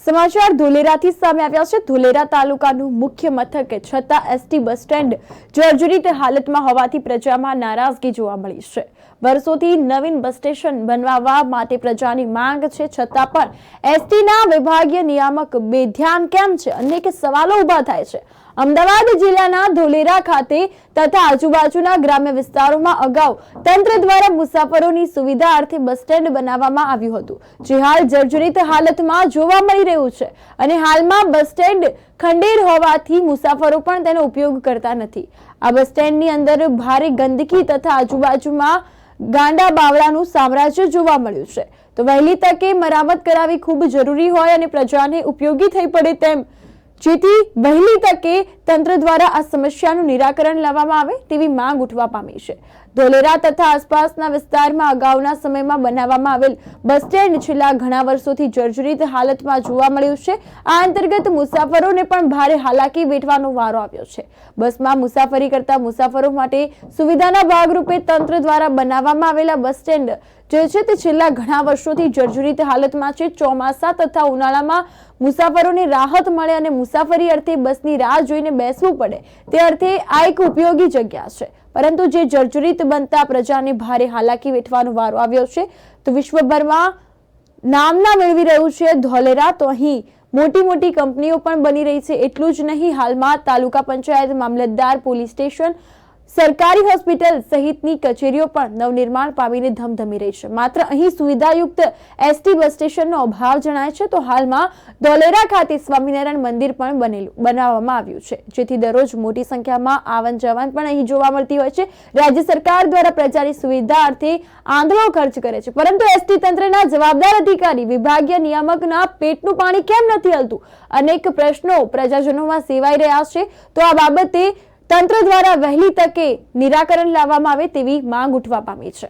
સમાચાર ધોલેરાથી સામે આવ્યા છે। ધોલેરા તાલુકાનું મુખ્ય મથક છતાં એસટી બસ સ્ટેન્ડ જર્જરિત હાલતમાં હોવાથી પ્રજામાં નારાજગી જોવા મળી છે। વર્ષોથી નવીન બસ સ્ટેશન બનાવવા માટે પ્રજાની માંગ છે, છતાં પણ એસટીના વિભાગીય નિયામક બેધ્યાન કેમ છે? અનેક સવાલો ઉભા થાય છે। અમદાવાદ જિલ્લાના ધોલેરા ખાતે તથા આજુબાજુના ગ્રામ્ય વિસ્તારોમાં અગાઉ તંત્ર દ્વારા મુસાફરોની સુવિધા અર્થે બસ સ્ટેન્ડ બનાવવામાં આવ્યું હતું, જે હાલ જર્જરિત હાલતમાં જોવા મળી રહ્યું છે અને હાલમાં બસ સ્ટેન્ડ ખંડેર હોવાથી મુસાફરો પણ તેનો ઉપયોગ કરતા નથી। આ બસ સ્ટેન્ડની અંદર ભારે ગંદકી તથા આજુબાજુમાં ગાંડા બાવળાનું સામ્રાજ્ય જોવા મળ્યું છે, તો વહેલી તકે મરામત કરાવી ખૂબ જરૂરી હોય અને પ્રજાને ઉપયોગી થઈ પડે તેમ, જેથી વહેલી તકે તંત્ર દ્વારા આ સમસ્યાનું નિરાકરણ લાવવામાં આવે તેવી માંગ ઉઠવા પામી છે। ધોલેરા તથા આસપાસના વિસ્તારમાં અગાઉના સમયમાં બનાવવામાં આવેલ બસ સ્ટેન્ડ છેલ્લા ઘણા વર્ષોથી જર્જરિત હાલતમાં જોવા મળ્યું છે। આ અંતર્ગત મુસાફરોને પણ ભારે હાલાકી વેઠવાનો વારો આવ્યો છે। બસમાં મુસાફરી કરતા મુસાફરો માટે સુવિધાના ભાગરૂપે તંત્ર દ્વારા બનાવવામાં આવેલા બસ સ્ટેન્ડ જે છે તે છેલ્લા ઘણા વર્ષોથી જર્જરિત હાલતમાં છે। ચોમાસા તથા ઉનાળામાં મુસાફરોને રાહત મળે અને મુસાફરી અર્થે બસની રાહ જોઈને બેસવું પડે તે અર્થે આ એક ઉપયોગી જગ્યા છે, પરંતુ જે જર્જરિત બનતા પ્રજાને ભારે હાલાકી વેઠવાનો વારો આવ્યો છે। તો વિશ્વભરમાં નામના મેળવી રહ્યું છે ધોલેરા, તો અહીં મોટી મોટી કંપનીઓ પણ બની રહી છે। એટલું જ નહીં, હાલમાં તાલુકા પંચાયત, મામલતદાર, પોલીસ સ્ટેશન, સરકારી હોસ્પિટલ સહિતની કચેરીઓ પણ નવનિર્માણ પામીને ધમધમી રહી છે। માત્ર અહીં સુવિધાયુક્ત એસટી બસ સ્ટેશનનો અભાવ જણાય છે। તો હાલમાં ધોલેરા ખાતે સ્વામિનારાયણ મંદિર પણ બનાવવામાં આવ્યું છે, જેથી દરરોજ મોટી સંખ્યામાં આવન જાવન પણ અહીં જોવા મળતી હોય છે। રાજ્ય સરકાર દ્વારા પ્રજાની સુવિધા અર્થે આંધળો ખર્ચ કરે છે, પરંતુ એસટી તંત્રના જવાબદાર અધિકારી વિભાગીય નિયામકના પેટનું પાણી કેમ નથી હલતું? અનેક પ્રશ્નો પ્રજાજનોમાં સેવાઈ રહ્યા છે। તો આ બાબતે તંત્ર દ્વારા વહેલી તકે નિરાકરણ લાવવામાં આવે તેવી માંગ ઉઠવા પામી છે।